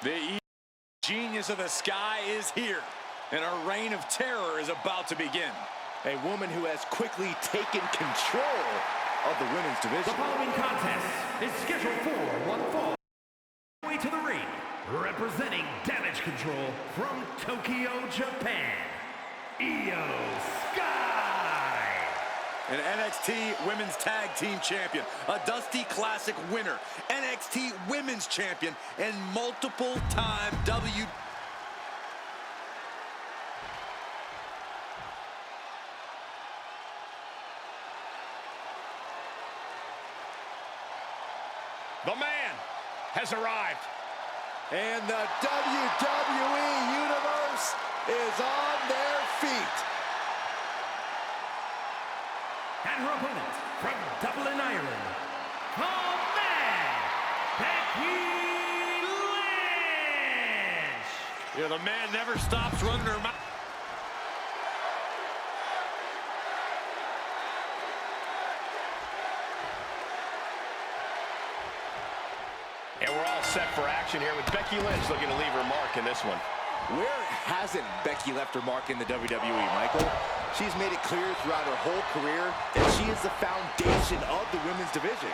The genius of the sky is here, and a reign of terror is about to begin. A woman who has quickly taken control of the women's division. The following contest is scheduled for one fall. Way to the ring, representing Damage Control from Tokyo, Japan, Io Sky. An NXT Women's Tag Team Champion, a Dusty Classic winner, NXT Women's Champion, and multiple-time The man has arrived. And the WWE Universe is on their feet. And her opponent from Dublin, Ireland, the man, Becky Lynch. Yeah, the man never stops running her mouth. And we're all set for action here with Becky Lynch looking to leave her mark in this one. Where hasn't Becky left her mark in the WWE, Michael? She's made it clear throughout her whole career that she is the foundation of the women's division.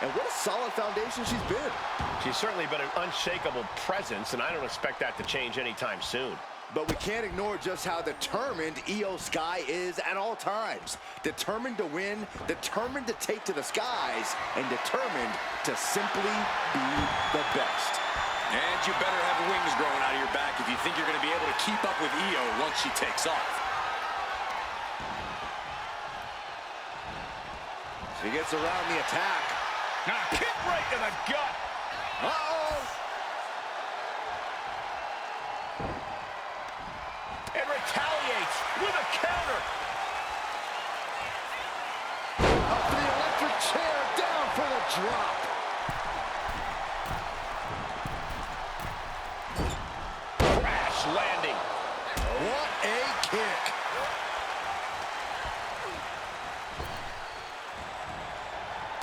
And what a solid foundation she's been. She's certainly been an unshakable presence, and I don't expect that to change anytime soon. But we can't ignore just how determined Io Sky is at all times. Determined to win, determined to take to the skies, and determined to simply be the best. And you better have wings growing out of your back if you think you're going to be able to keep up with Io once she takes off. She gets around the attack. Now kick right to the gut. Uh-oh! And retaliates with a counter. Up for the electric chair, down for the drop. Crash landing. What a kick.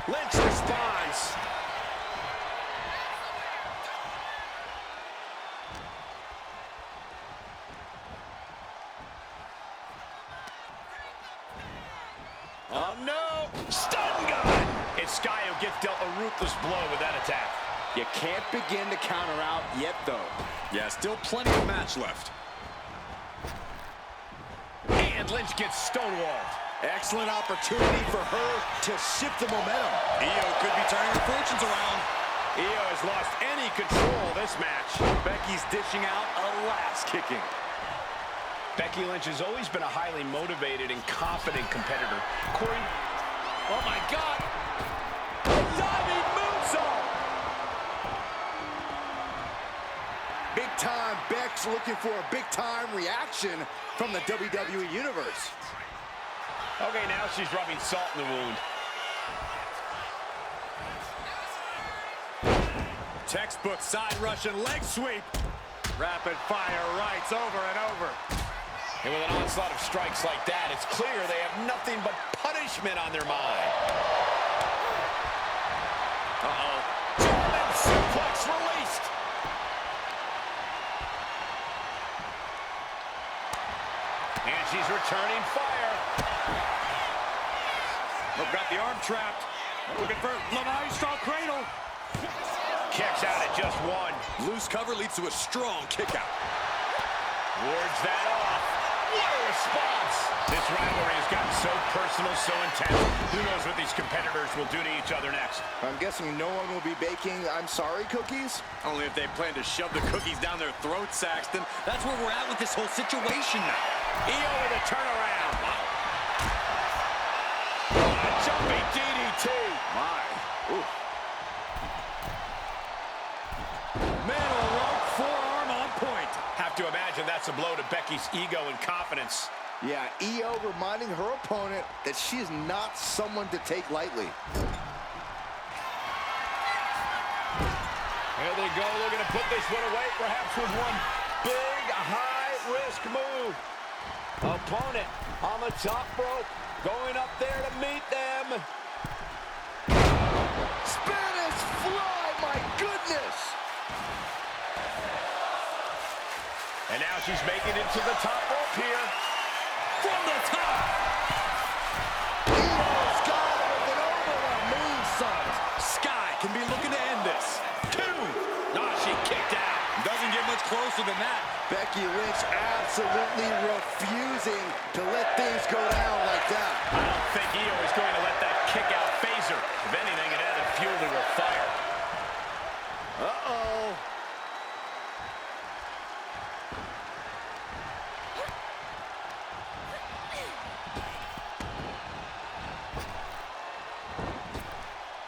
Lynch responds. Oh, no! Stun gun! And Sky gets dealt a ruthless blow with that attack. You can't begin to counter out yet, though. Yeah, still plenty of match left. And Lynch gets stonewalled. Excellent opportunity for her to shift the momentum. Io could be turning her fortunes around. Io has lost any control of this match. Becky's dishing out a last kicking. Becky Lynch has always been a highly motivated and confident competitor. Corey, Oh, my God. Diving moonsault. Big time Beck's looking for a big time reaction from the WWE Universe. okay, now she's rubbing salt in the wound. Textbook side Russian leg sweep. Rapid fire rights over and over. And with an onslaught of strikes like that, it's clear they have nothing but punishment on their mind. Uh-oh. German suplex released. And she's returning fire. Oh, got the arm trapped. Looking for Levi style cradle. Kicks out at just one. Loose cover leads to a strong kick out. Wards that off. What a response. This rivalry has gotten so personal, so intense. Who knows what these competitors will do to each other next? I'm guessing no one will be baking I'm sorry cookies? Only if they plan to shove the cookies down their throat, Saxton. That's where we're at with this whole situation now. Io with a turnaround. A jumping DDT. My. Ooh. Man on the rope, forearm on point. Have to imagine that's a blow to Becky's ego and confidence. Yeah, Io reminding her opponent that she is not someone to take lightly. There they go, looking to put this one away, perhaps with one big, high-risk move. Opponent on the top rope, going up there to meet them. Spanish fly, my goodness! she's making it to the top rope here. From the top. Io Sky with an overlap moonsault. Sky can be looking to end this. 2. Oh, she kicked out. Doesn't get much closer than that. Becky Lynch absolutely refusing to let things go down like that. I don't think Io is going to let that kick out phase her. If anything, it added fuel to her fire. Uh-oh.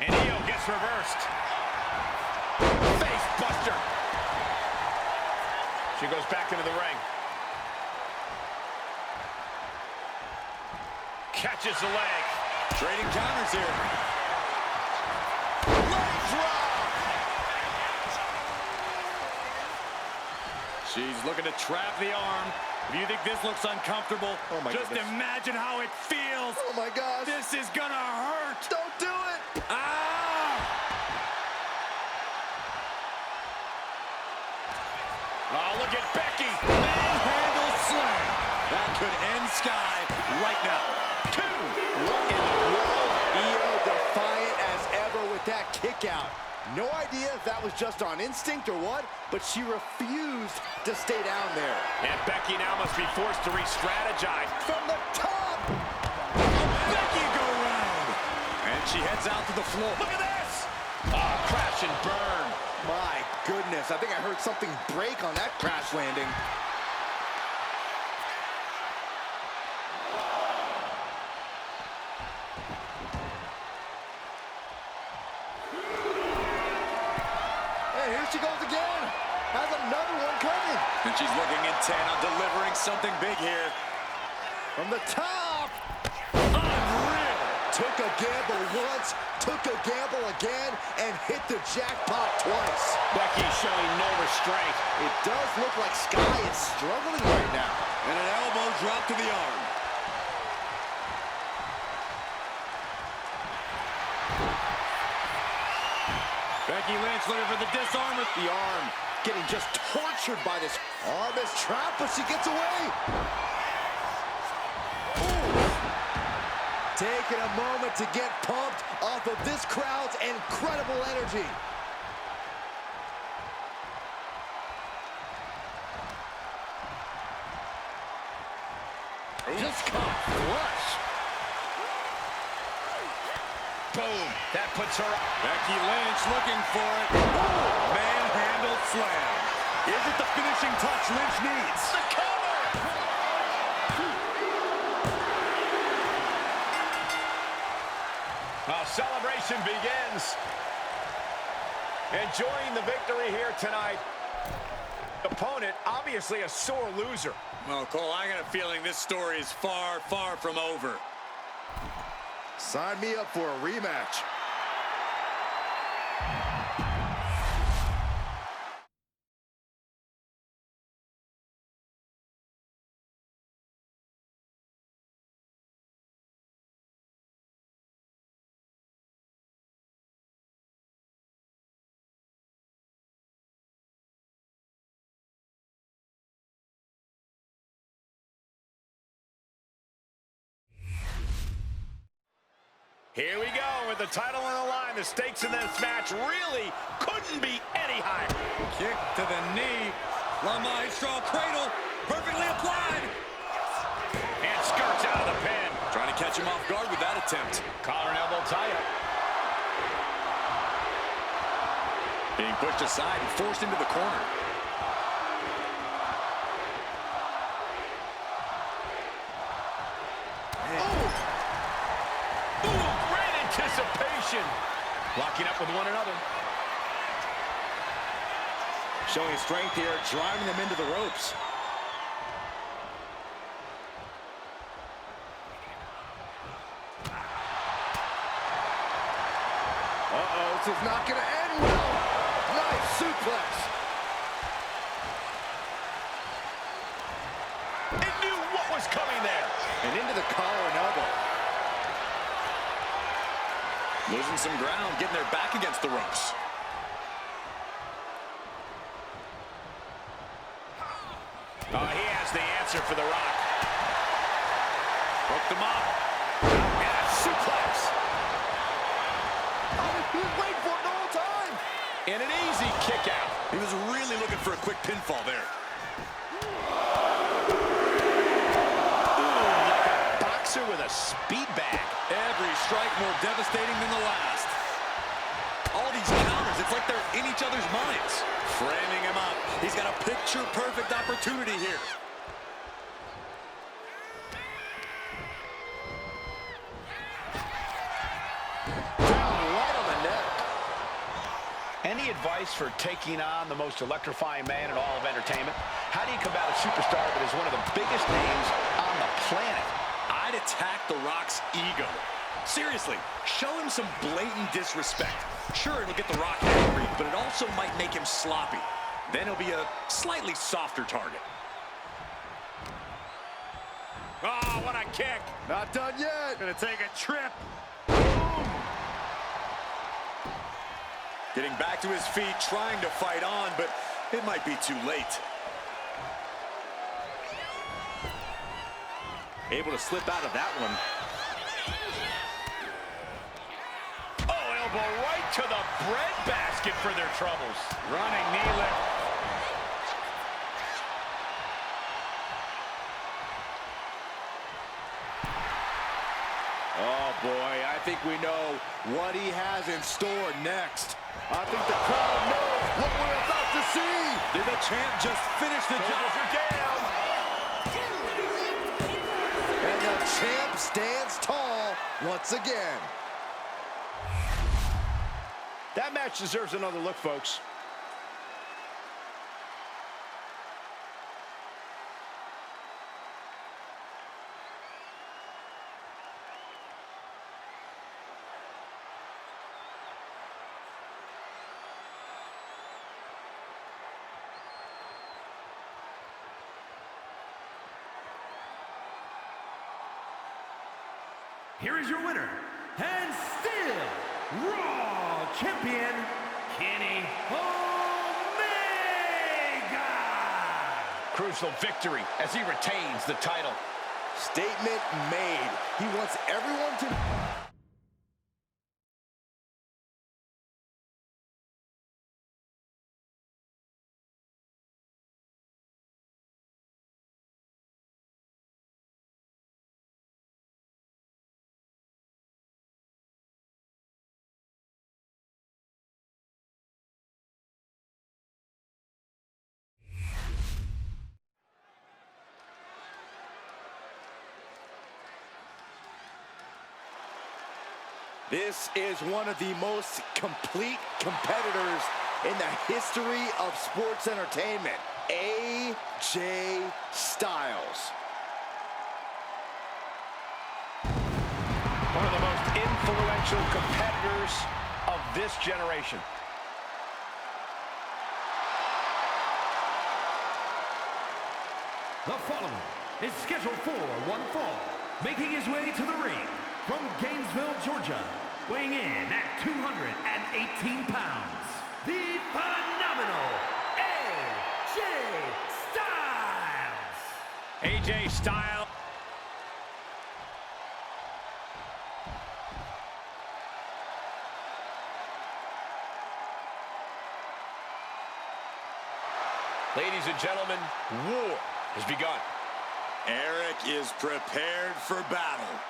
And Io gets reversed. Face buster. She goes back into the ring. Catches the leg. Trading counters here. Leg drop. She's looking to trap the arm. If you think this looks uncomfortable, Oh my just goodness. imagine how it feels. Oh my gosh. This is gonna hurt. Don't do it. Ah! Oh, look at Becky. Manhandle slam. That could end Sky right now. 2. What in the world? Io defiant as ever with that kick out. No idea if that was just on instinct or what, but she refused to stay down there. And Becky now must be forced to re-strategize. From the top. Becky go round. And she heads out to the floor. Look at this. Oh, crash and burn. My goodness, I think I heard something break on that crash landing. Hey, here she goes again. Has another one coming. And she's looking intent on delivering something big here. From the top. Unreal. Took a gamble once, took a gamble again, and hit the jackpot twice. Becky showing no restraint. It does look like Sky is struggling right now. And an elbow drop to the arm. Becky Lynch looking for the disarm with The arm getting just tortured by this arm is trapped, but she gets away. Taking a moment to get pumped off of this crowd's incredible energy. Just caught flush. Boom. That puts her up. Becky Lynch looking for it. Manhandle slam. Is it the finishing touch Lynch needs? The cover. Now celebration begins. Enjoying the victory here tonight. Opponent, obviously a sore loser. Well, Cole, I got a feeling this story is far, far from over. Sign me up for a rematch. Here we go with the title on the line. The stakes in this match really couldn't be any higher. Kick to the knee. La Maestro cradle. Perfectly applied. And skirts out of the pin. Trying to catch him off guard with that attempt. Collar and elbow tie-up. Being pushed aside and forced into the corner. Anticipation. Locking up with one another. Showing strength here, driving them into the ropes. Uh-oh, this is not going to end well. Nice suplex. It knew what was coming there. And into the collar and elbow. Losing some ground, getting their back against the ropes. answer for The Rock. Broke them up. And a suplex. Oh, he was waiting for it the whole time. And an easy kick out. He was really looking for a quick pinfall there. Boxer with a speed bag. Every strike more devastating than the last. All these counters, it's like they're in each other's minds. Framing him up. He's got a picture-perfect opportunity here. Down right on the neck. Any advice for taking on the most electrifying man in all of entertainment? How do you combat a superstar that is one of the biggest names on the planet? I'd attack The Rock's ego. Seriously, show him some blatant disrespect. Sure, it'll get The Rock angry, but it also might make him sloppy. Then he'll be a slightly softer target. Oh, what a kick. Not done yet. Gonna take a trip. Getting back to his feet, trying to fight on, but it might be too late. Able to slip out of that one. Oh, elbow right to the breadbasket for their troubles. Running knee lift. Oh, boy, I think we know what he has in store next. I think the crowd knows what we're about to see. Did the champ just finish the job? Down. And the champ stands tall once again. That match deserves another look, folks. Here is your winner, and still Raw Champion, Kenny Omega! Crucial victory as he retains the title. Statement made. He wants everyone to... This is one of the most complete competitors in the history of sports entertainment. AJ Styles. One of the most influential competitors of this generation. The following is scheduled for one fall, making his way to the ring from Gainesville, Georgia, weighing in at 218 pounds, the phenomenal AJ Styles. AJ Styles. Ladies and gentlemen, war has begun. Eric is prepared for battle.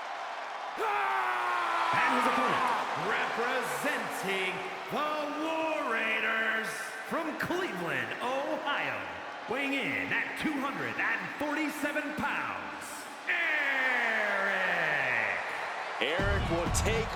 And his opponent, representing the War Raiders from Cleveland, Ohio, weighing in at 247 pounds, Eric. Eric will take...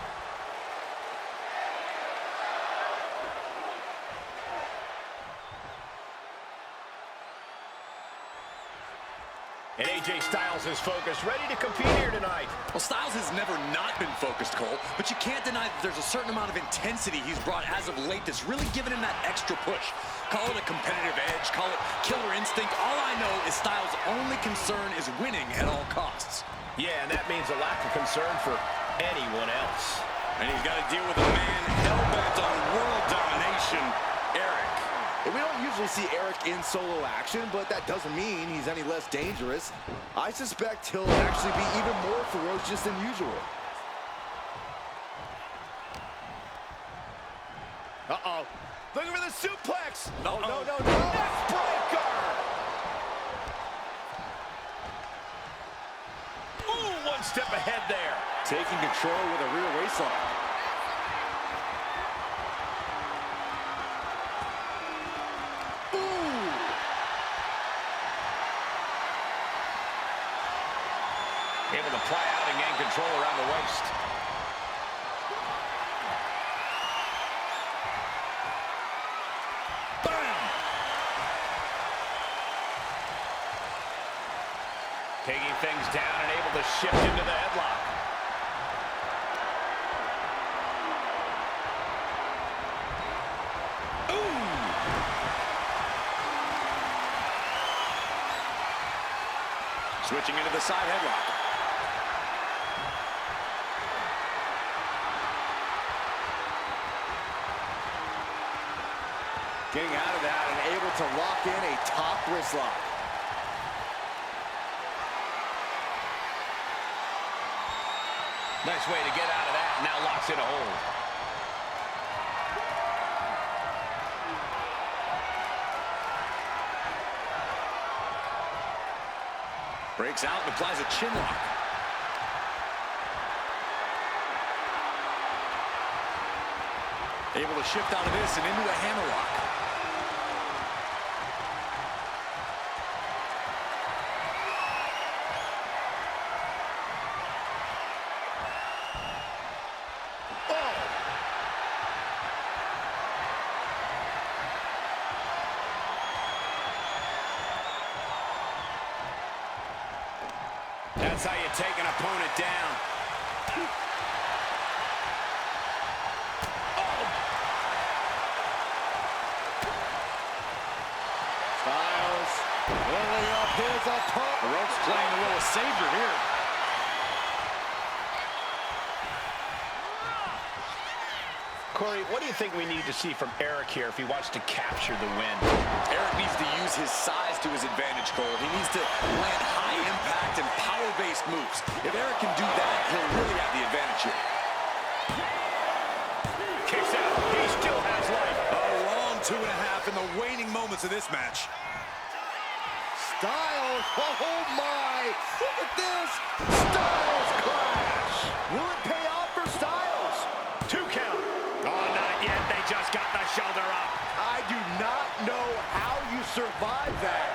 And AJ Styles is focused, ready to compete here tonight. Well, Styles has never not been focused, Cole, but you can't deny that there's a certain amount of intensity he's brought as of late that's really given him that extra push. Call it a competitive edge, call it killer instinct. All I know is Styles' only concern is winning at all costs. Yeah, and that means a lack of concern for anyone else. And he's got to deal with a man hell-bent on world domination, Eric. We don't usually see Eric in solo action, but that doesn't mean he's any less dangerous. I suspect he'll actually be even more ferocious than usual. Uh-oh. Looking for the suplex. No. Neck breaker. Ooh, one step ahead there. Taking control with a rear waistlock. Ooh. Able to pry out and gain control around the waist. Taking things down and able to shift into the headlock. Ooh! Switching into the side headlock. Getting out of that and able to lock in a top wrist lock. Nice way to get out of that. Now locks in a hold. Breaks out and applies a chin lock. Able to shift out of this and into a hammerlock. That's how you take an opponent down. Oh! Styles filling up his opponent. The rope's playing a little savior here. Corey, what do you think we need to see from Eric here if he wants to capture the win? Eric needs to use his size to his advantage, Cole. He needs to land high-impact and power-based moves. If Eric can do that, he'll really have the advantage here. Kicks out. He still has life. A long 2.5 in the waning moments of this match. Styles, oh my! Look at this! Styles clash! Will it pay off for Styles? 2 count. Oh, not yet. They just got the shoulder up. I do not know how you survive that.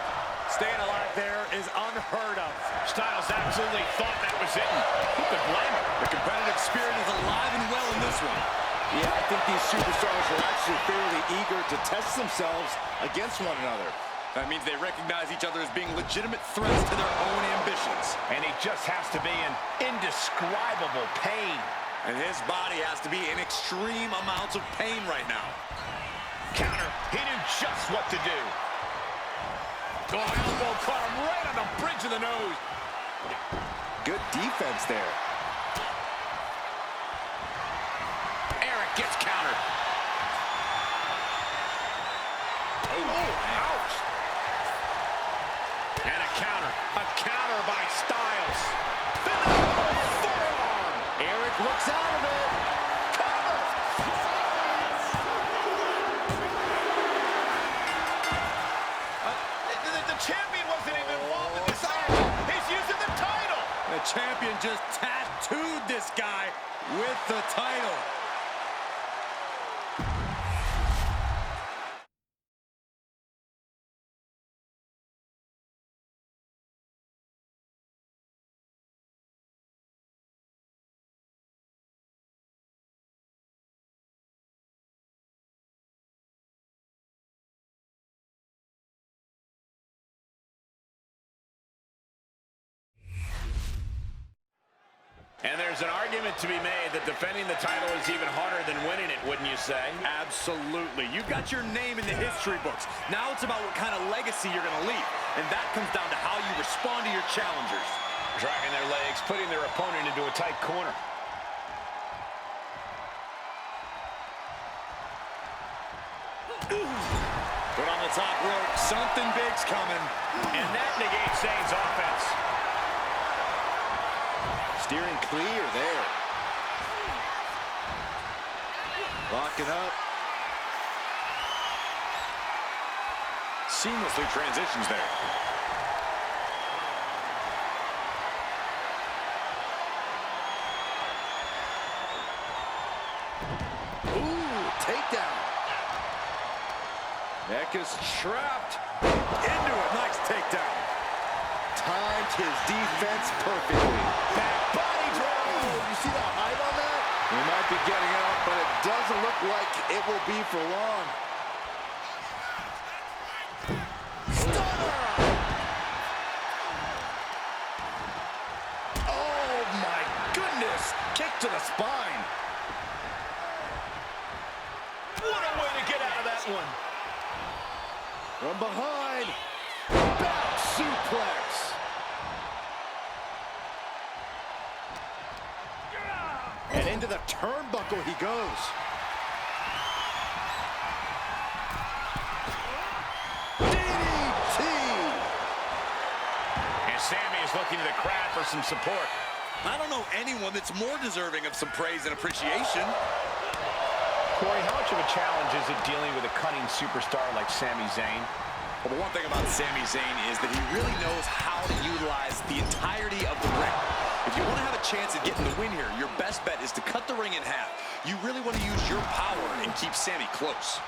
Staying alive there is unheard of. Styles absolutely thought that was it. Who could blame him? The competitive spirit is alive and well in this one. Yeah, I think these superstars are actually fairly eager to test themselves against one another. That means they recognize each other as being legitimate threats to their own ambitions. And he just has to be in indescribable pain. And his body has to be in extreme amounts of pain right now. Counter. He knew just what to do. Oh, elbow caught him right on the bridge of the nose. Good defense there. Eric gets countered. Oh, ouch. And a counter. A counter by Styles. Forearm. Eric looks out of it. Cover. The champion wasn't even involved in this action. He's using the title. The champion just tattooed this guy with the title. And there's an argument to be made that defending the title is even harder than winning it, wouldn't you say? Absolutely. You've got your name in the history books. Now it's about what kind of legacy you're going to leave. And that comes down to how you respond to your challengers. Dragging their legs, putting their opponent into a tight corner. Put on the top rope. Something big's coming. And that negates Zayn's offense. Steering clear there. Locking up. Seamlessly transitions there. Ooh, takedown. Neck is trapped. Into it. Nice takedown. Timed his defense perfectly. Back body drop. You see the height on that? We might be getting out, but it doesn't look like it will be for long. Stunner! Oh, my goodness. Kick to the spine. What a way to get out of that one. From behind. Back suplex. And into the turnbuckle he goes. DDT! And Sammy is looking to the crowd for some support. I don't know anyone that's more deserving of some praise and appreciation. Corey, how much of a challenge is it dealing with a cunning superstar like Sami Zayn? Well, the one thing about Sami Zayn is that he really knows how to utilize the entirety of the ring. If you want to have a chance at getting the win here, your best bet is to cut the ring in half. You really want to use your power and keep Sami close.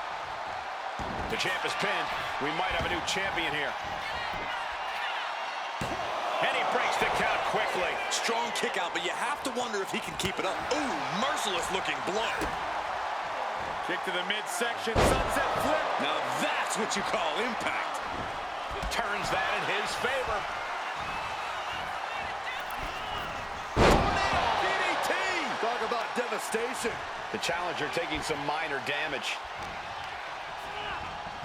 The champ is pinned. We might have a new champion here. And he breaks the count quickly. Strong kick out, but you have to wonder if he can keep it up. Ooh, merciless looking blow. Kick to the midsection, sunset flip. Now that's what you call impact. Turns that in his favor. DDT! Talk about devastation. The challenger taking some minor damage.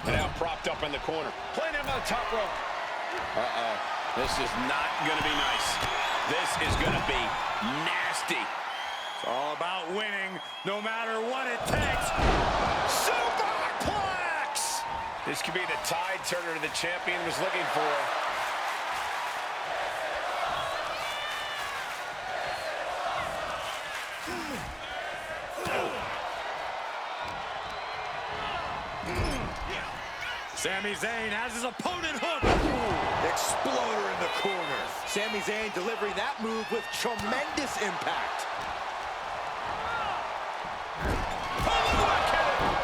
Now propped up in the corner. Playing him on the top rope. Uh-oh. This is not going to be nice. This is going to be nasty. It's all about winning, no matter what it takes. Superplex! This could be the tide turner the champion was looking for. Sami Zayn has his opponent hooked. Exploder in the corner. Sami Zayn delivering that move with tremendous impact.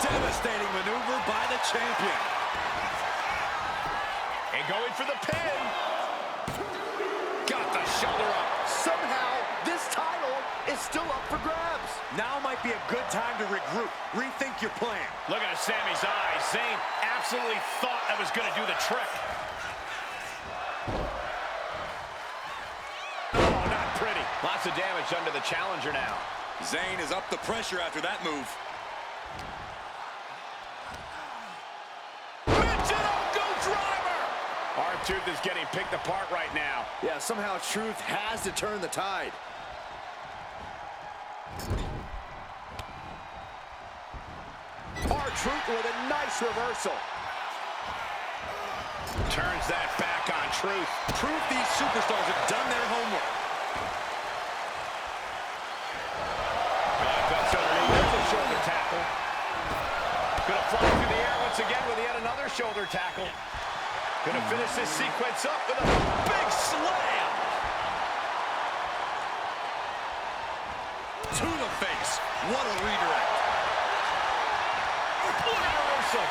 Devastating maneuver by the champion. And going for the pin. Got the shoulder up. Somehow, this title is still up for grabs. Now might be a good time to regroup. Rethink your plan. Look at Sami's eyes. Zayn absolutely thought that was going to do the trick. Oh, not pretty. Lots of damage done to the challenger now. Zayn is up the pressure after that move. R-Truth is getting picked apart right now. Yeah, somehow Truth has to turn the tide. R-Truth with a nice reversal. Turns that back on Truth. Proof these superstars have done their homework. That's a shoulder tackle. Gonna fly through the air once again with yet another shoulder tackle. Gonna finish this sequence up with a big slam. To the face. What a redirect. What a reversal.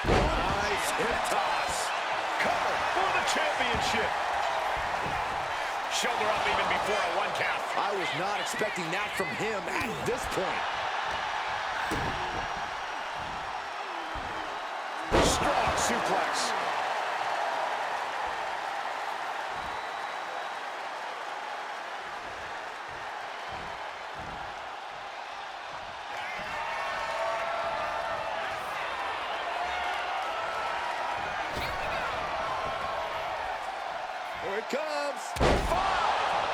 Nice hip toss. Cover for the championship. Shoulder up even before a 1 count. I was not expecting that from him at this point. Strong suplex. Here it comes.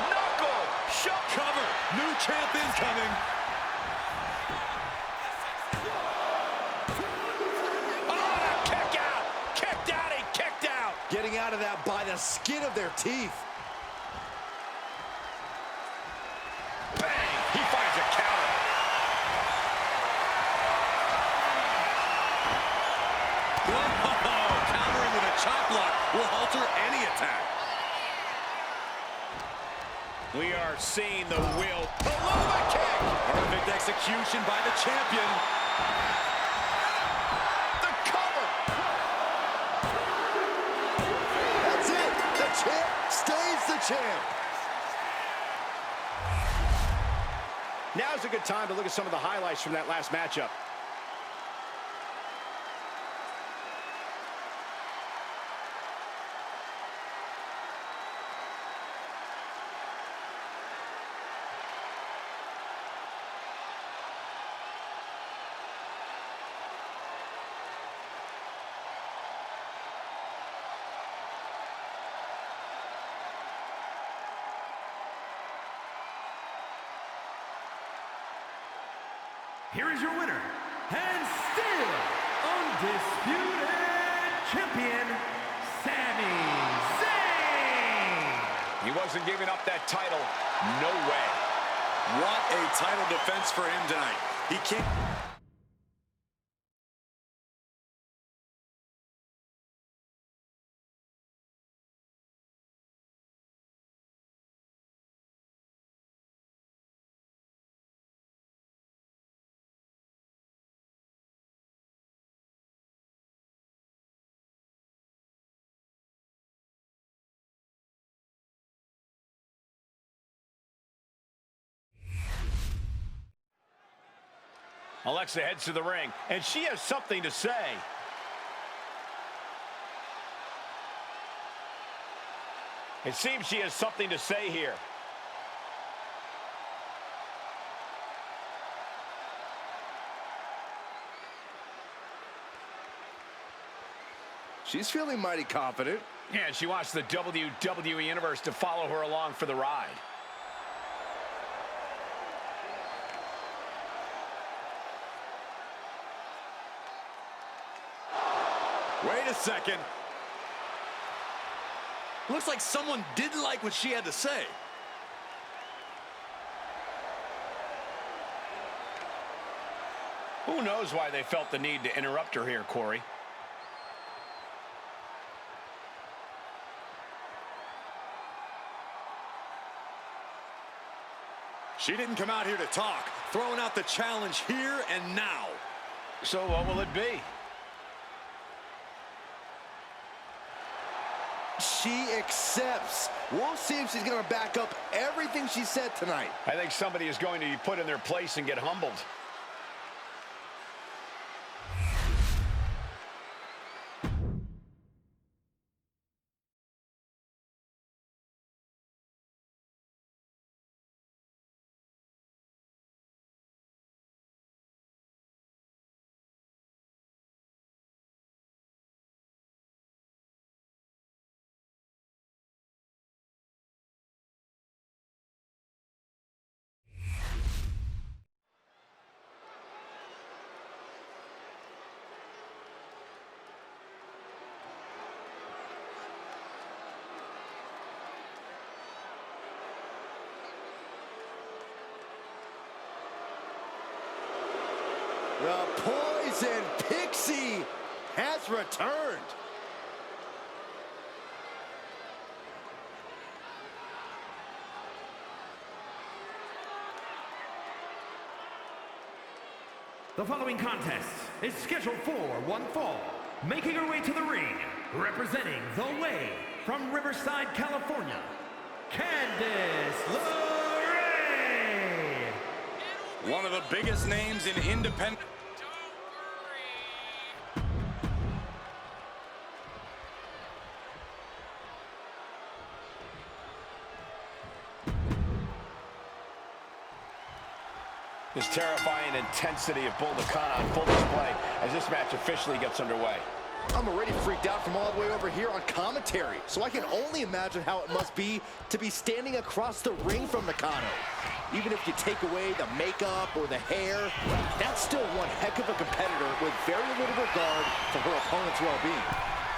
Knuckle. Shut cover. New champ incoming. skin of their teeth. Bang! He finds a counter. Whoa! Countering with a chop block will alter any attack. We are seeing the will. Below the kick. Perfect execution by the champion. The cover. That's it. The champ stays the champ. Now's a good time to look at some of the highlights from that last matchup. Here is your winner, and still undisputed champion, Sami Zayn. He wasn't giving up that title. No way. What a title defense for him tonight. He can't... Alexa heads to the ring, and she has something to say. It seems she has something to say here. She's feeling mighty confident. Yeah, she wants the WWE Universe to follow her along for the ride. Wait a second. Looks like someone didn't like what she had to say. Who knows why they felt the need to interrupt her here, Corey? She didn't come out here to talk. Throwing out the challenge here and now. So what will it be? She accepts. We'll see if she's going to back up everything she said tonight. I think somebody is going to be put in their place and get humbled. The Poison Pixie has returned. The following contest is scheduled for one fall. Making her way to the ring, representing the Wwe from Riverside, California, Candice LeRae. One of the biggest names in independent... This terrifying intensity of Bull Nakano on full display as this match officially gets underway. I'm already freaked out from all the way over here on commentary, so I can only imagine how it must be to be standing across the ring from Nakano. Even if you take away the makeup or the hair, that's still one heck of a competitor with very little regard for her opponent's well-being.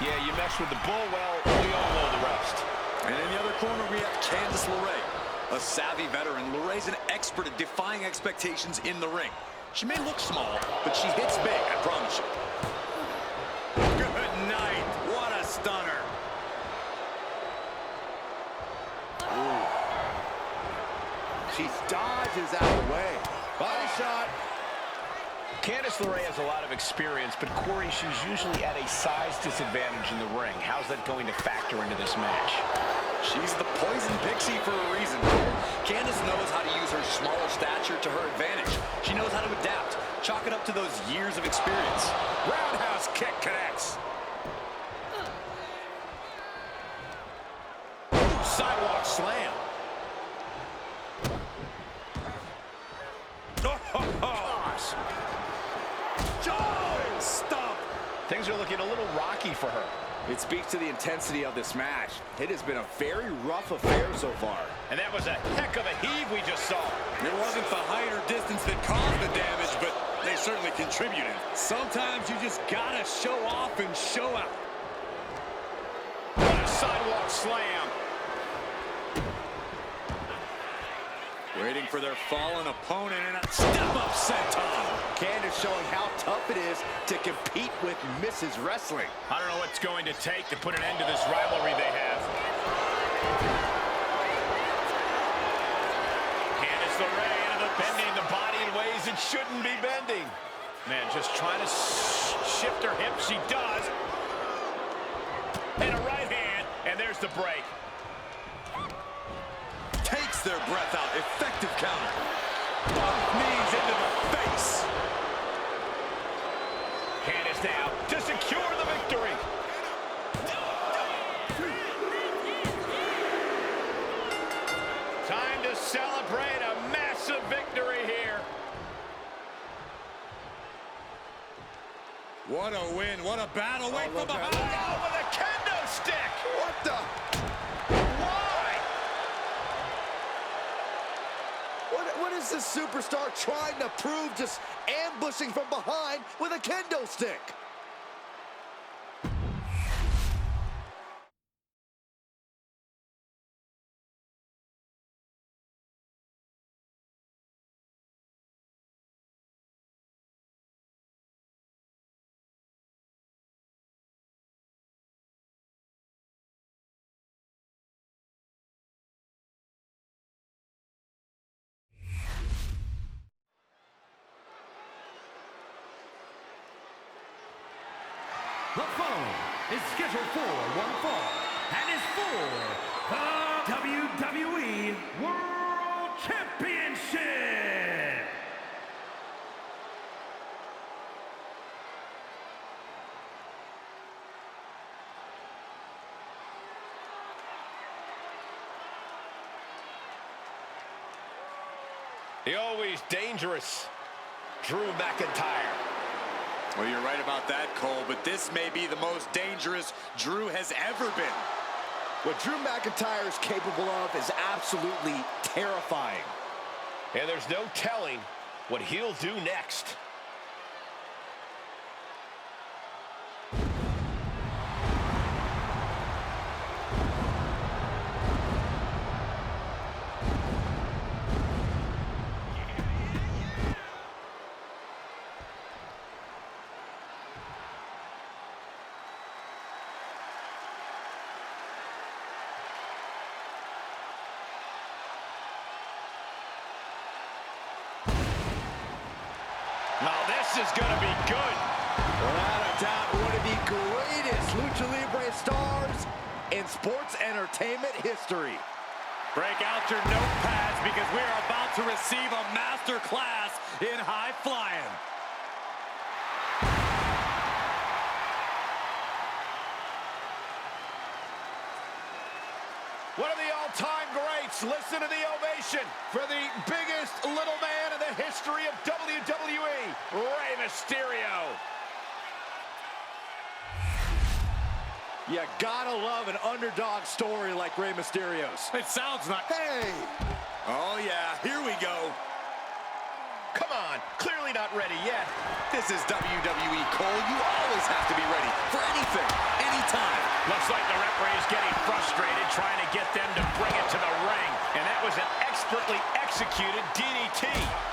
Yeah, you mess with the bull, well, we all know the rest. And in the other corner, we have Candice LeRae, a savvy veteran. LeRae's an expert at defying expectations in the ring. She may look small, but she hits big, I promise you. Good night. What a stunner. Ooh. She dodges out of the way. Body shot. Candice LeRae has a lot of experience, but Corey, she's usually at a size disadvantage in the ring. How's that going to factor into this match? She's the poison pixie for a reason. Candice knows how to use her smaller stature to her advantage. She knows how to adapt. Chalk it up to those years of experience. Roundhouse kick connects. Sidewalk slam. Gosh. Jones stomp. Things are looking a little rocky for her. It speaks to the intensity of this match. It has been a very rough affair so far. And that was a heck of a heave we just saw. It wasn't the height or distance that caused the damage, but they certainly contributed. Sometimes you just gotta show off and show out. What a sidewalk slam. Waiting for their fallen opponent and a step-up senton. Candice showing how tough it is to compete with Mrs. Wrestling. I don't know what's going to take to put an end to this rivalry they have. Candice LeRae into the bending the body in ways it shouldn't be bending. Man, just trying to shift her hips. She does. And a right hand, and there's the break. Takes their breath out. Effective counter. Both knees into the face. Candice now to secure the victory. Time to celebrate a massive victory here. What a win. What a battle. Wait from behind. Oh, with a kendo stick. What the? What is this superstar trying to prove, just ambushing from behind with a kendo stick? The following is scheduled for one fall and is for the WWE World Championship. The always dangerous Drew McIntyre. Well, you're right about that, Cole, but this may be the most dangerous Drew has ever been. What Drew McIntyre is capable of is absolutely terrifying. And there's no telling what he'll do next. Now this is going to be good. Without a doubt, one of the greatest Lucha Libre stars in sports entertainment history. Break out your notepads because we are about to receive a master class in high flying. One of the all-time greats. Listen to the ovation for the biggest little man in the history of WWE, Rey Mysterio. You gotta love an underdog story like Rey Mysterio's. It sounds like... Hey! Oh, yeah. Here we go. Come on, clearly not ready yet. This is WWE, Cole. You always have to be ready for anything, anytime. Looks like the referee is getting frustrated trying to get them to bring it to the ring. And that was an expertly executed DDT.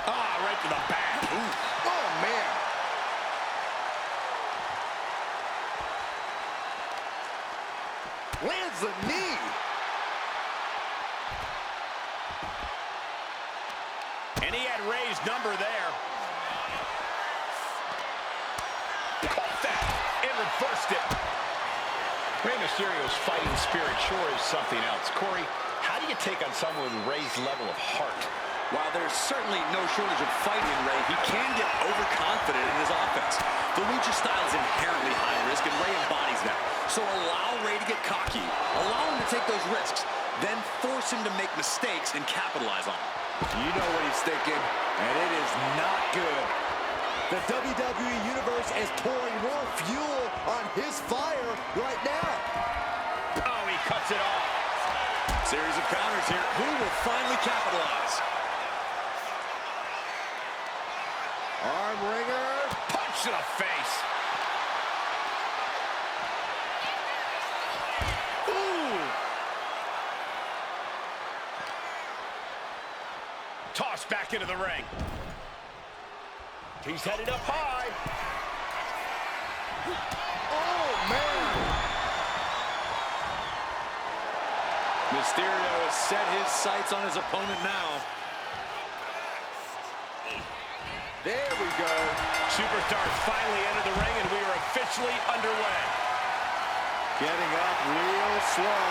Ah, right to the back. Ooh. Oh, man. Lands the knee. And he had Ray's number there. Caught that and reversed it. Rey Mysterio's fighting spirit sure is something else. Corey, how do you take on someone with Ray's level of heart? While there's certainly no shortage of fight in Rey, he can get overconfident in his offense. The lucha style is inherently high risk, and Rey embodies that. So allow Rey to get cocky, allow him to take those risks, then force him to make mistakes and capitalize on them. You know what he's thinking, and it is not good. The WWE Universe is pouring more fuel on his fire right now. Oh, he cuts it off. Series of counters here. Who will finally capitalize? Arm wringer. Punch to the face. Ooh. Toss back into the ring. He's headed up high. Oh, man. Mysterio has set his sights on his opponent now. There we go. Superstars finally enter the ring, and we are officially underway. Getting up real slow.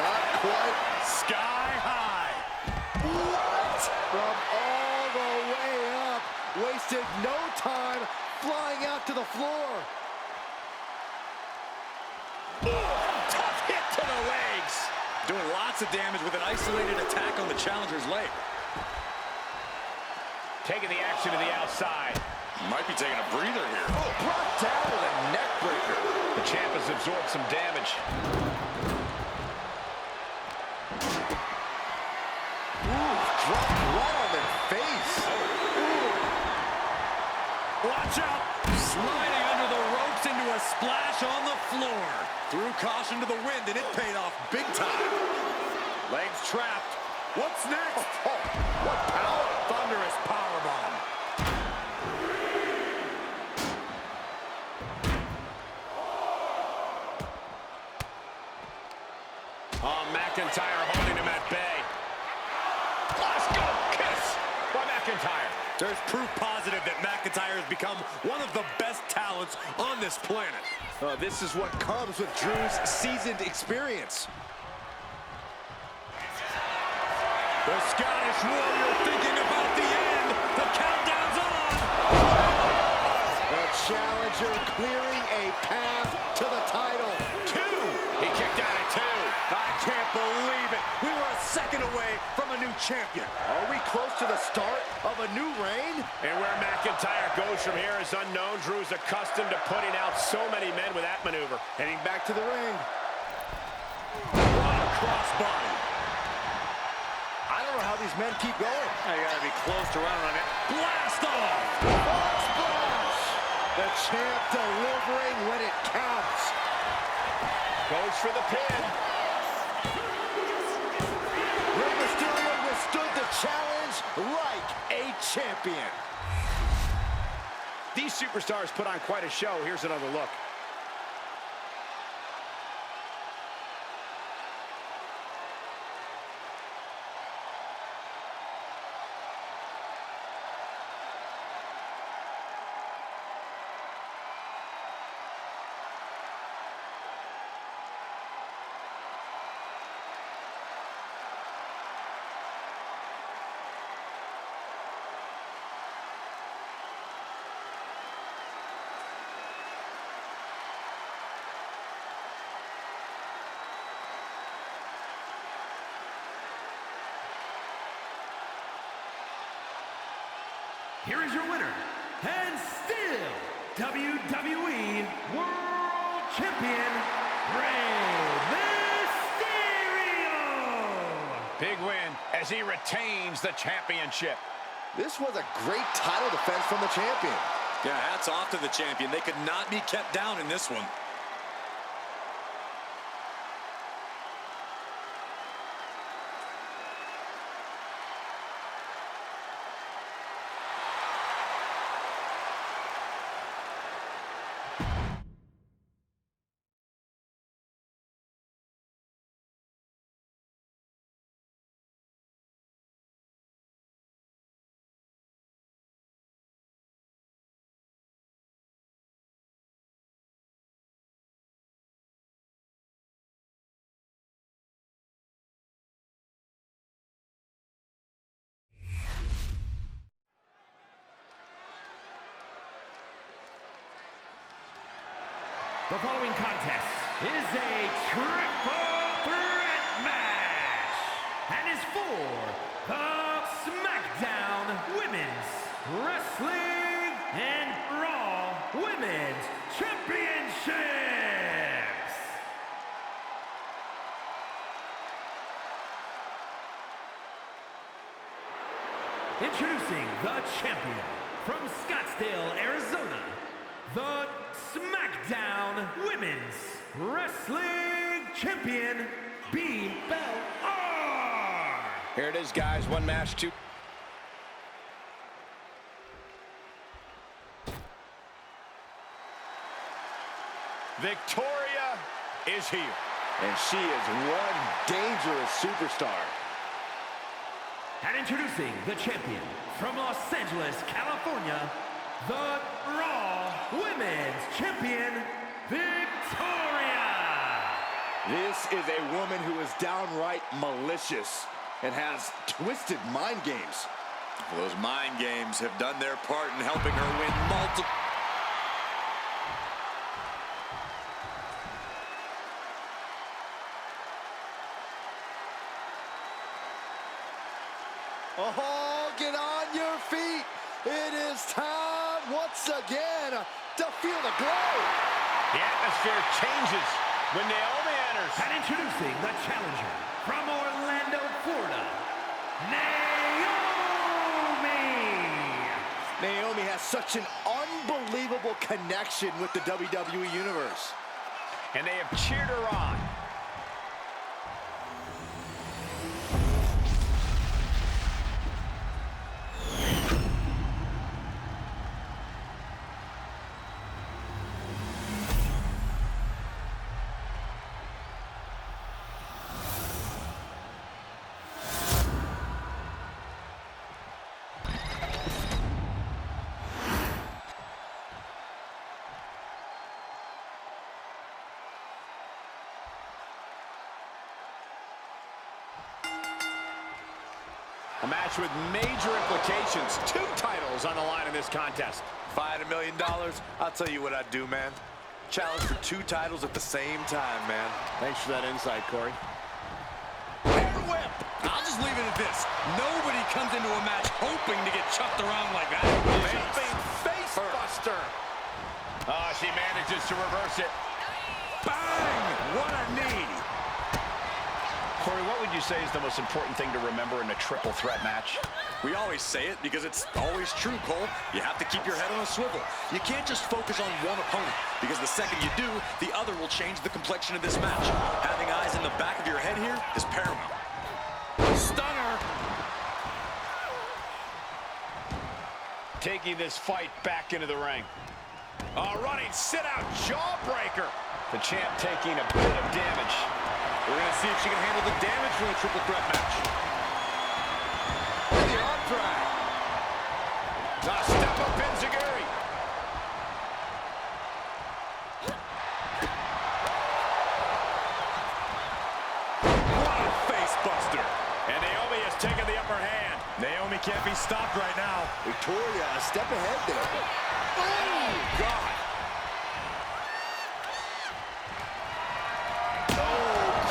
Not quite. Sky high. What? From all the way up. Wasted no time flying out to the floor. Tough hit to the legs. Doing lots of damage with an isolated attack on the challenger's leg. Taking the action to the outside. Might be taking a breather here. Oh, brought down with a neck breaker. The champ has absorbed some damage. Ooh, dropped right on their face. Watch out! Sliding under the ropes into a splash on the floor. Threw caution to the wind, and it paid off big time. Legs trapped. What's next? Oh, what power. Thunderous powerbomb. Oh, McIntyre holding him at bay. Let's go, kiss by McIntyre. There's proof positive that McIntyre has become one of the best talents on this planet. This is what comes with Drew's seasoned experience. The Scottish Warrior thinking about the end. The countdown's on. The challenger clearing a path to the title. 2. He kicked out at 2. I can't believe it. We were a second away from a new champion. Are we close to the start of a new reign? And where McIntyre goes from here is unknown. Drew's accustomed to putting out so many men with that maneuver. Heading back to the ring. What a crossbody. I don't know how these men keep going. I gotta be close to round on it. Blast off! Splash! The champ delivering when it counts. Goes for the pin. Rey Mysterio withstood the challenge like a champion. These superstars put on quite a show. Here's another look. Here is your winner, and still WWE World Champion, Rey Mysterio! Big win as he retains the championship. This was a great title defense from the champion. Yeah, hats off to the champion. They could not be kept down in this one. The following contest is a triple threat match and is for the SmackDown Women's Wrestling and Raw Women's Championships. Introducing the champion from Scottsdale, Arizona, the SmackDown Women's Wrestling Champion, B-Bell-R. Here it is, guys. One match, two. Victoria is here. And she is one dangerous superstar. And introducing the champion from Los Angeles, California, the Raw Women's Champion, Victoria. This is a woman who is downright malicious and has twisted mind games. Well, those mind games have done their part in helping her win multiple... Oh, get on your feet. It is time once again to feel the glow. The atmosphere changes when Naomi enters. And introducing the challenger from Orlando, Florida, Naomi. Naomi has such an unbelievable connection with the WWE Universe. And they have cheered her on. A match with major implications. 2 titles on the line in this contest. If I had $1 million, I'll tell you what I'd do, man. Challenge for 2 titles at the same time, man. Thanks for that insight, Corey. Hair whip! I'll just leave it at this. Nobody comes into a match hoping to get chucked around like that. Jumping face buster. Oh, she manages to reverse it. Bang! What a knee! Corey, what would you say is the most important thing to remember in a triple threat match? We always say it because it's always true, Cole. You have to keep your head on a swivel. You can't just focus on one opponent, because the second you do, the other will change the complexion of this match. Having eyes in the back of your head here is paramount. Stunner! Taking this fight back into the ring. A running sit-out jawbreaker. The champ taking a bit of damage. We're going to see if she can handle the damage from the triple threat match. The arm drag. Step up Enziguri. What a face buster. And Naomi has taken the upper hand. Naomi can't be stopped right now. Victoria a step ahead there. Oh, God.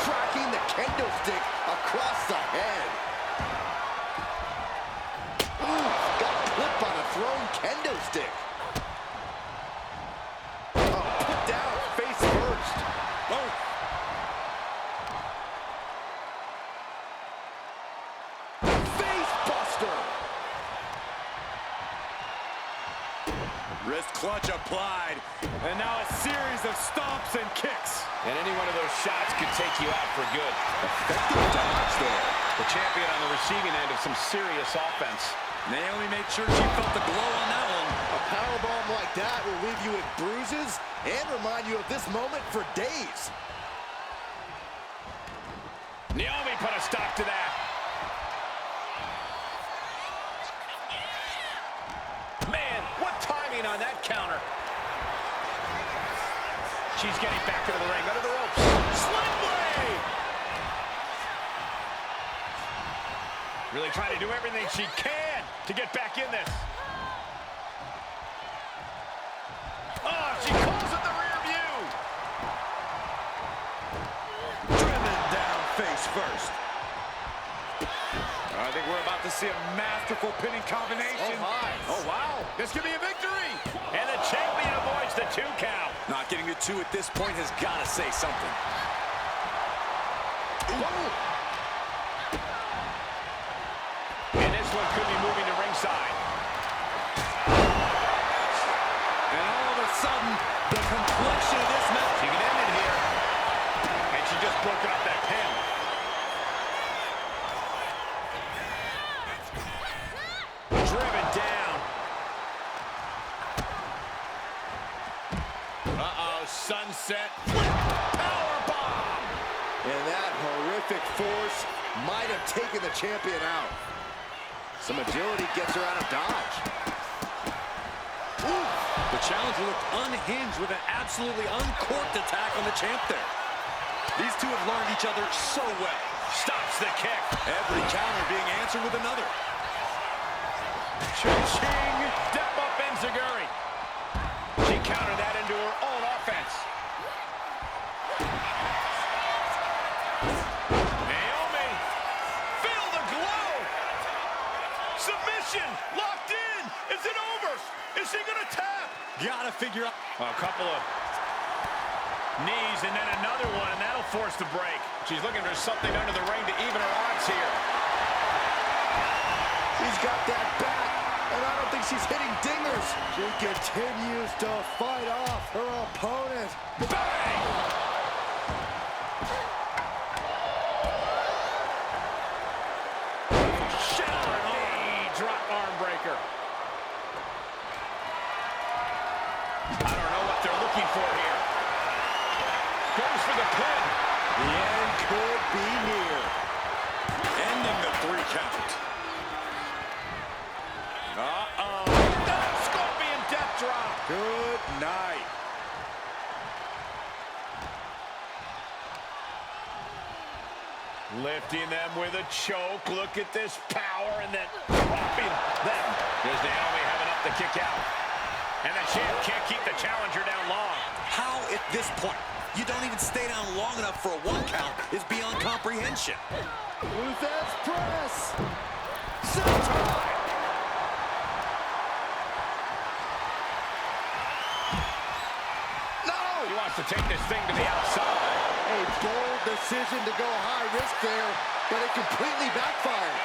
Cracking the kendo stick across the head. Ooh, got clipped on a thrown kendo stick. Oh, put down face first. Oh. Face buster. clutch applied. And now a series of stomps and kicks. And any one of those shots could take you out for good. Effective dodge there. The champion on the receiving end of some serious offense. Naomi made sure she felt the glow on that one. A powerbomb like that will leave you with bruises and remind you of this moment for days. Naomi put a stop to that. Man, what timing on that counter. She's getting back into the ring, under the ropes. Sling blade! Really trying to do everything she can to get back in this. Oh, she calls it the rear view. Driven down face first. I think we're about to see a masterful pinning combination. Oh, my. Oh, wow. This could be a victory. And the champion avoids the 2 count. Not getting the 2 at this point has got to say something. And this one could be moving to ringside. And all of a sudden, the complexion of this match. She can end it here. And she just broken up that pin. Driven down. Uh-oh, sunset. Powerbomb. And that horrific force might have taken the champion out. Some agility gets her out of dodge. Ooh. The challenger looked unhinged with an absolutely uncorked attack on the champ there. These two have learned each other so well. Stops the kick. Every counter being answered with another. Ching! Step up Enziguri. She countered that into her own offense. Naomi, feel the glow. Submission, locked in. Is it over? Is she gonna tap? Gotta figure out. A couple of knees and then another one, and that'll force the break. She's looking for something under the ring to even her odds here. He's got that back, and I don't think she's hitting dingers. She continues to fight off her opponent. Bang! Showering knee drop arm breaker. I don't know what they're looking for here. Goes for the pin. The end could be near. Ending the 3 count. Uh-oh. Scorpion death drop. Good night. Lifting them with a choke. Look at this power and then dropping them. Does Naomi have enough to kick out? And the champ can't keep the challenger down long. How at this point you don't even stay down long enough for a 1 count is beyond comprehension. Luthez press. Sentai! No! He wants to take this thing to the outside. A bold decision to go high risk there, but it completely backfired.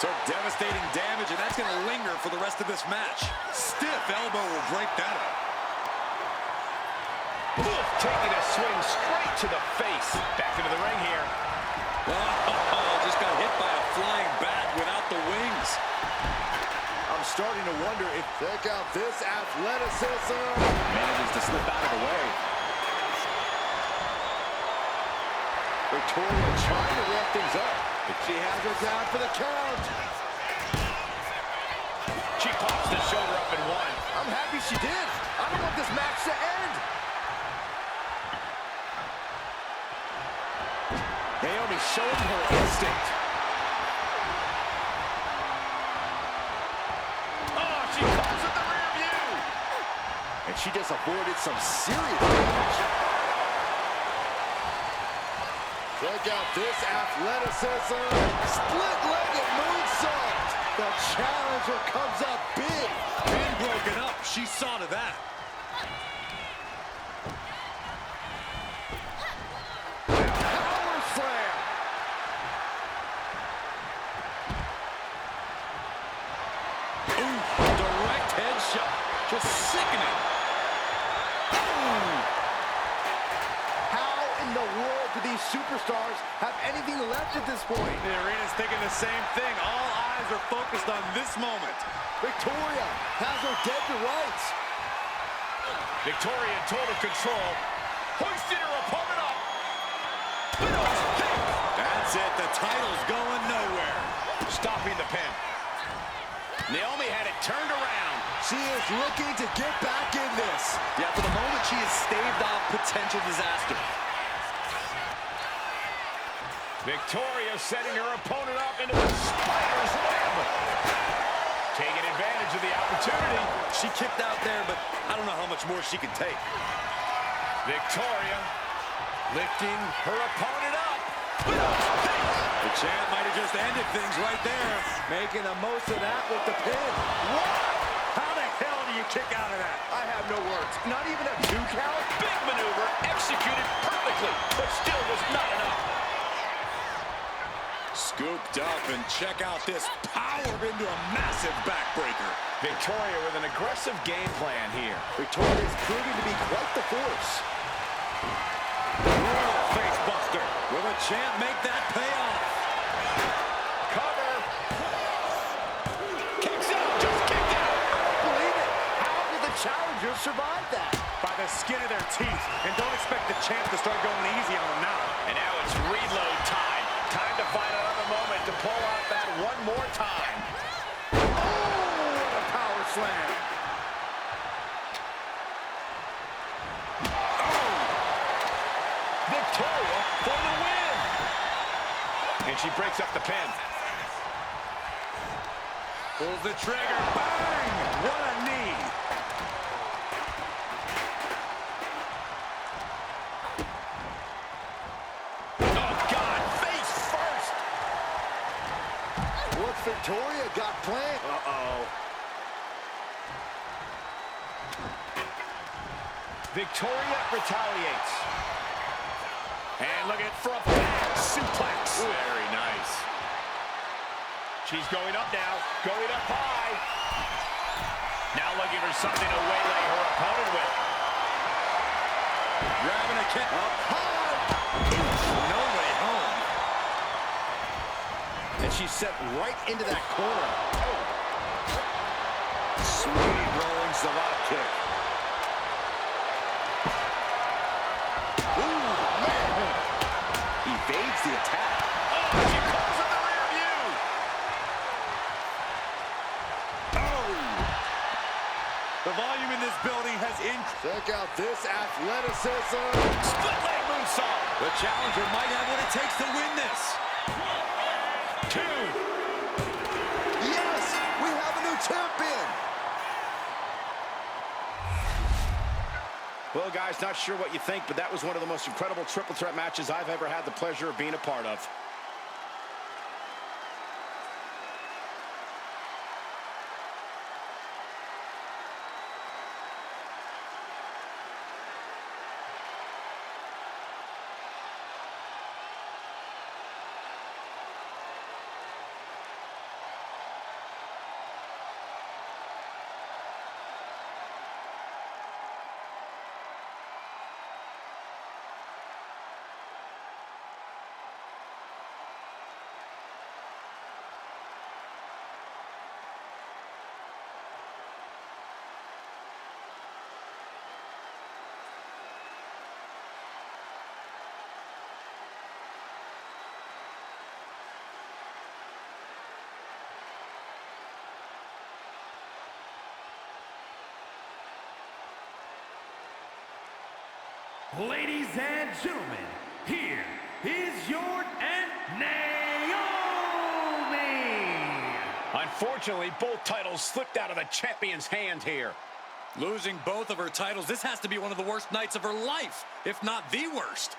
Took devastating damage, and that's going to linger for the rest of this match. Stiff elbow will break that up. Oof, taking a swing straight to the face. Back into the ring here. Oh, just got hit by a flying bat without the wings. I'm starting to wonder if, check out this athleticism. Manages to slip out of the way. Victoria trying to wrap things up. She has her down for the count. She pops the shoulder up and 1. I'm happy she did. I don't want this match to end. Naomi showing her instinct. Oh, she calls it the rear view. And she just avoided some serious damage. Check out this athleticism. Split-legged moonsault. The challenger comes up big. Pin broken up. She saw to that. Power slam. Ooh, direct headshot. Just sickening. these superstars have anything left at this point. The arena's thinking the same thing. All eyes are focused on this moment. Victoria has her dead to rights. Victoria in total control. Hoisted her opponent up. That's it. The title's going nowhere. Stopping the pin. Naomi had it turned around. She is looking to get back in this. Yeah, for the moment, she has staved off potential disaster. Victoria setting her opponent up into the spider's web. Taking advantage of the opportunity. She kicked out there, but I don't know how much more she can take. Victoria lifting her opponent up. The champ might have just ended things right there. Making the most of that with the pin. What? How the hell do you kick out of that? I have no words. Not even a 2 count? Big maneuver executed perfectly, but still was not enough. Scooped up, and check out this power into a massive backbreaker. Victoria with an aggressive game plan here. Victoria is proving to be quite the force. Royal face buster. Will the champ make that pay off? Cover. Kicks out, just kicked out. Believe it. How did the challengers survive that? By the skin of their teeth. And don't expect the champ to start going easy on them now. And now it's reload time. Time to find another moment to pull out that one more time. Oh, what a power slam. Victoria for the win. And she breaks up the pin. Pulls the trigger. Bang! What a knee. Oh, God, face first. What's Victoria got planned? Uh-oh. Victoria retaliates. And look at from back suplex. Ooh, very nice. She's going up now, going up high. Now looking for something to waylay her opponent with. Grabbing a kick. Up high. Nobody home. And she's set right into that corner. Oh. Sweet rolling savate kick. Evades the attack. Oh, she calls in the rear view. Oh! The volume in this building has increased. Check out this athleticism. Split leg moonsault. The challenger might have what it takes to win this. 2. Yes, we have a new champion. Well, guys, not sure what you think, but that was one of the most incredible triple threat matches I've ever had the pleasure of being a part of. Ladies and gentlemen, here is your Naomi. Unfortunately, both titles slipped out of the champion's hand here. Losing both of her titles, this has to be one of the worst nights of her life, if not the worst.